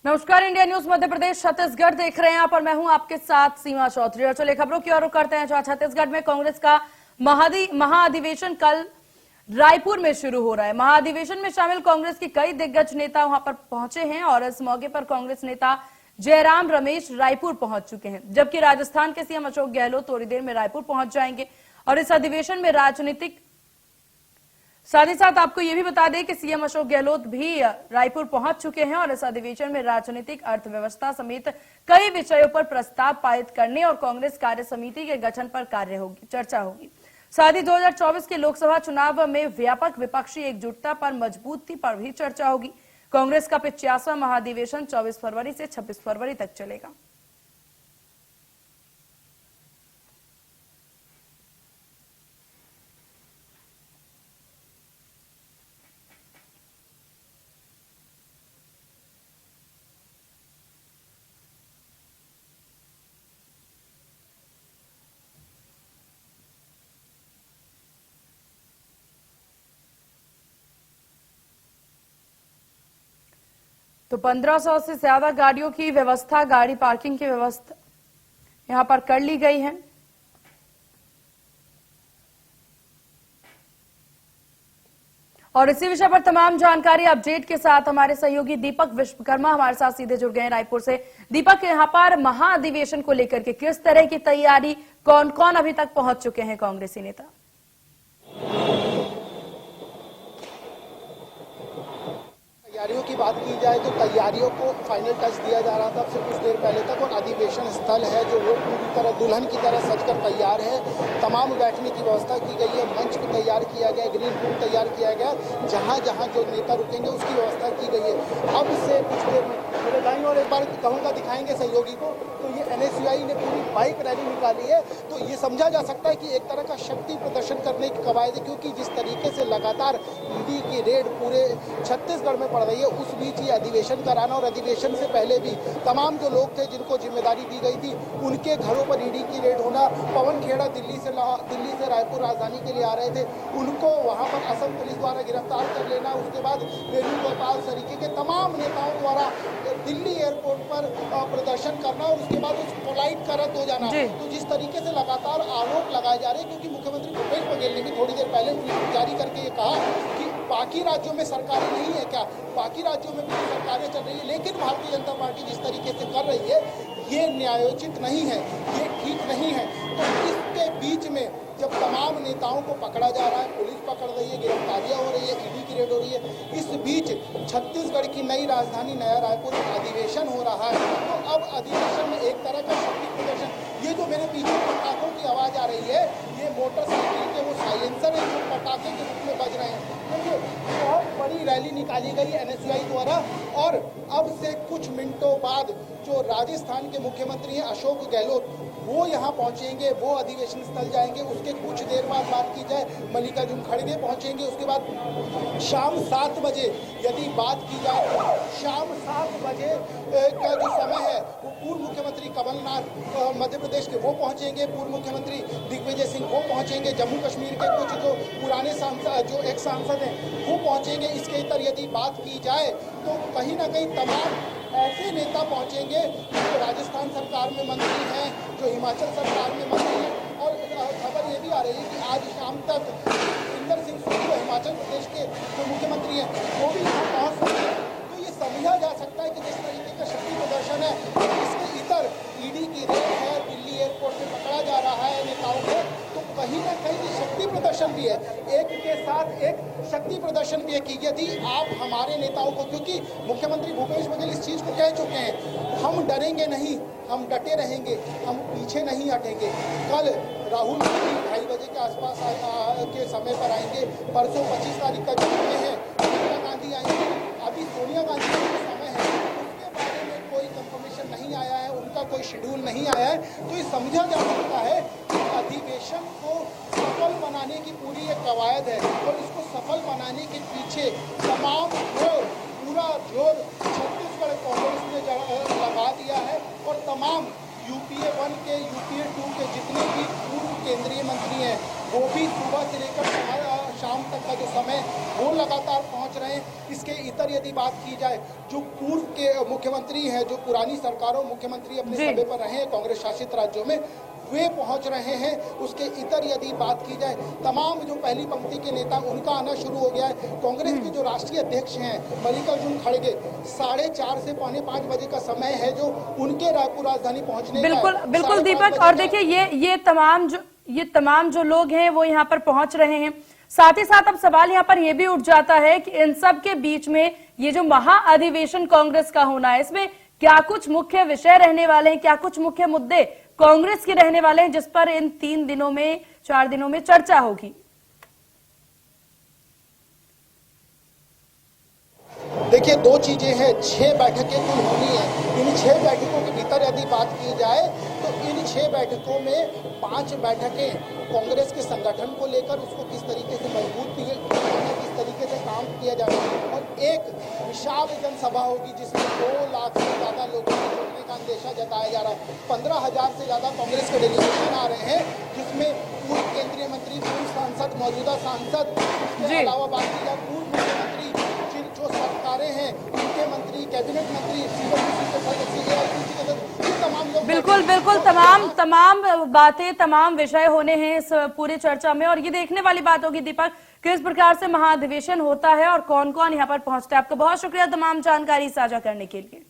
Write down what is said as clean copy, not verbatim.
नमस्कार, India news Madhya Pradesh Chhattisgarh देख रहे हैं आप और मैं हूं आपके साथ सीमा चौधरी। और चलिए खबरों की ओर करते हैं। जहां छत्तीसगढ़ में कांग्रेस का महाअधिवेशन कल रायपुर में शुरू हो रहा है। महाअधिवेशन में शामिल कांग्रेस के कई दिग्गज नेता वहां पर पहुंचे हैं और इस मौके पर कांग्रेस नेता जयराम रमेश रायपुर पहुंच चुके हैं, जबकि राजस्थान के सीएम अशोक गहलोत थोड़ी देर में रायपुर पहुंच जाएंगे। और इस अधिवेशन में साथ ही साथ आपको यह भी बता दें कि सीएम अशोक गहलोत भी रायपुर पहुंच चुके हैं और इस अधिवेशन में राजनीतिक अर्थव्यवस्था समेत कई विषयों पर प्रस्ताव पारित करने और कांग्रेस कार्य समिति के गठन पर चर्चा होगी। साथ ही 2024 के लोकसभा चुनाव में व्यापक विपक्षी एकजुटता पर मजबूती पर भी चर्चा होगी। कांग्रेस का 50वां महाधिवेशन 24 फरवरी से 26 फरवरी तक चलेगा। तो 1500 से ज्यादा गाड़ियों की व्यवस्था, गाड़ी पार्किंग की व्यवस्था यहां पर कर ली गई है। और इसी विषय पर तमाम जानकारी अपडेट के साथ हमारे सहयोगी दीपक विश्वकर्मा हमारे साथ सीधे जुड़ गए हैं रायपुर से। दीपक, यहां पर महाअधिवेशन को लेकर के किस तरह की तैयारी, कौन कौन अभी तक पहुंच चुके हैं कांग्रेसी नेता? तैयारियों की बात की जाए तो तैयारियों को फाइनल टच दिया जा रहा था अब से कुछ देर पहले तक, और अधिवेशन स्थल है जो वो पूरी तरह दुल्हन की तरह सजकर तैयार है। तमाम बैठने की व्यवस्था की गई है, मंच को तैयार किया गया, ग्रीन रूम तैयार किया गया, जहां जहां जो नेता रुकेंगे उसकी व्यवस्था की गई है। अब से कुछ देर में मेरे दाईं और एक बार कहूँगा दिखाएंगे सहयोगी को, तो ये NSUI ने पूरी बाइक रैली निकाली है। तो ये समझा जा सकता है कि एक तरह का शक्ति प्रदर्शन करने की कवायद है, क्योंकि जिस तरीके से लगातार ईडी की रेड पूरे छत्तीसगढ़ में पड़ रही है, उस बीच ये अधिवेशन कराना और अधिवेशन से पहले भी तमाम जो लोग थे जिनको जिम्मेदारी दी गई थी उनके घरों पर ईडी की रेड होना। पवन खेड़ा दिल्ली से रायपुर राजधानी के लिए आ रहे थे, उनको वहां पर असम पुलिस द्वारा गिरफ्तार कर लेना। उसके बाद वेणुगोपाल सरीखे के तमाम नेताओं द्वारा दिल्ली एयरपोर्ट पर प्रदर्शन करना और उसके बाद उस पोलाइट का रद्द हो जाना। तो जिस तरीके से लगातार आरोप लगाए जा रहे हैं, क्योंकि मुख्यमंत्री भूपेश बघेल ने भी थोड़ी देर पहले ट्वीट जारी करके ये कहा कि बाकी राज्यों में सरकारें नहीं है क्या, बाकी राज्यों में भी सरकारें चल रही है, लेकिन भारतीय जनता पार्टी जिस तरीके से कर रही है ये न्यायोचित नहीं है, ये ठीक नहीं है। तो इसके बीच में जब तमाम नेताओं को पकड़ा जा रहा है, पुलिस पकड़ रही है, गिरफ्तारियां हो रही है, ईडी की रेड हो रही है, इस बीच छत्तीसगढ़ की नई राजधानी नया रायपुर में अधिवेशन हो रहा है। तो अब अधिवेशन में एक तरह का शक्ति प्रदर्शन, ये जो मेरे पीछे पटाखों की आवाज आ रही है, ये मोटरसाइकिल के वो साइलेंसर है जो पटाखे के रूप में बज रहे हैं। क्योंकि बहुत बड़ी रैली निकाली गई NSUI द्वारा, और अब से कुछ मिनटों बाद जो राजस्थान के मुख्यमंत्री हैं अशोक गहलोत, वो यहाँ पहुंचेंगे, वो अधिवेशन स्थल जाएंगे। उसके कुछ देर बाद बात की जाए मल्लिकार्जुन खड़गे पहुंचेंगे। उसके बाद शाम 7 बजे यदि बात की जाए तो शाम 7 बजे का जो समय है वो पूर्व मुख्यमंत्री कमलनाथ मध्य प्रदेश के वो पहुंचेंगे, पूर्व मुख्यमंत्री दिग्विजय सिंह वो पहुंचेंगे, जम्मू कश्मीर के कुछ जो पुराने सांसद जो एक सांसद हैं वो पहुंचेंगे। इसके इतर यदि बात की जाए तो कहीं ना कहीं तमाम ऐसे नेता पहुंचेंगे जो राजस्थान सरकार में मंत्री हैं, जो हिमाचल सरकार में मंत्री हैं, और खबर ये भी आ रही है कि आज शाम तक इंदर सिंह सूरी हिमाचल प्रदेश के जो मुख्यमंत्री हैं वो भी यहाँ पहुँच सकते हैं। तो ये समझा जा सकता है कि जिस तरीके का शक्ति प्रदर्शन है, इसके इतर ईडी की रेड है, दिल्ली एयरपोर्ट में पकड़ा जा रहा है नेताओं को, तो कहीं ना कहीं शक्ति प्रदर्शन भी है, एक के साथ एक शक्ति प्रदर्शन भी है कि यदि आप हमारे नेताओं को, क्योंकि मुख्यमंत्री भूपेश बघेल इस चीज़ को कह चुके हैं, हम डरेंगे नहीं, हम डटे रहेंगे, हम पीछे नहीं हटेंगे। कल राहुल गांधी 2:30 बजे के आसपास के समय पर आएंगे, परसों 25 तारीख का जो समय है सोनिया गांधी आएंगे। अभी सोनिया गांधी का जो समय है उसके बारे में कोई कंफर्मेशन नहीं आया है, उनका कोई शेड्यूल नहीं आया है। तो ये समझा जा सकता है कि अधिवेशन को सफल बनाने की पूरी एक कवायद है, और इसको सफल बनाने के पीछे तमाम पूरा जोर छत्तीसगढ़ कांग्रेस ने लगा दिया है, और तमाम UPA 1 के UPA 2 के जितने भी पूर्व केंद्रीय मंत्री हैं वो भी सुबह से लेकर शाम तक का जो समय वो लगातार पहुंच रहे हैं। इसके इतर यदि बात की जाए, जो पूर्व के मुख्यमंत्री हैं, जो पुरानी सरकारों मुख्यमंत्री अपने समय पर रहे हैं कांग्रेस शासित राज्यों में, वे पहुंच रहे हैं। उसके इतर यदि बात की जाए, तमाम जो पहली पंक्ति के नेता उनका आना शुरू हो गया है। कांग्रेस के जो राष्ट्रीय अध्यक्ष हैं मल्लिकार्जुन खड़गे, 4:30 से 4:45 बजे का समय है जो उनके रायपुर राजधानी पहुंचने बिल्कुल का है। बिल्कुल दीपक, और देखिए ये तमाम जो लोग हैं वो यहाँ पर पहुंच रहे हैं। साथ ही साथ अब सवाल यहाँ पर यह भी उठ जाता है कि इन सब के बीच में ये जो महाअधिवेशन कांग्रेस का होना है, इसमें क्या कुछ मुख्य विषय रहने वाले हैं, क्या कुछ मुख्य मुद्दे कांग्रेस के रहने वाले हैं जिस पर इन 4 दिनों में चर्चा होगी? देखिए, दो चीजें हैं। 6 बैठकें कुल होनी है। इन 6 बैठकों के भीतर यदि बात की जाए तो इन 6 बैठकों में 5 बैठकें कांग्रेस के संगठन को लेकर, उसको किस तरीके से मजबूत किया, किस तरीके से काम किया जाए, और एक विशाल जनसभा होगी जिसमें 2 लाख से ज्यादा लोगों को जुड़ने का अंदेशा जताया जा रहा है। 15,000 से ज्यादा कांग्रेस के डेलीगेशन आ रहे हैं, जिसमें पूर्व केंद्रीय मंत्री, पूर्व सांसद, मौजूदा सांसद, इसके अलावा बात की जाए पूर्व मुख्यमंत्री, जो सरकारें हैं उनके मंत्री, कैबिनेट मंत्री, तमाम लोग। बिल्कुल बिल्कुल, तमाम बातें, तमाम विषय होने हैं इस पूरी चर्चा में, और ये देखने वाली बात होगी दीपक किस प्रकार से महाधिवेशन होता है और कौन कौन यहाँ पर पहुंचता है। आपका बहुत शुक्रिया तमाम जानकारी साझा करने के लिए।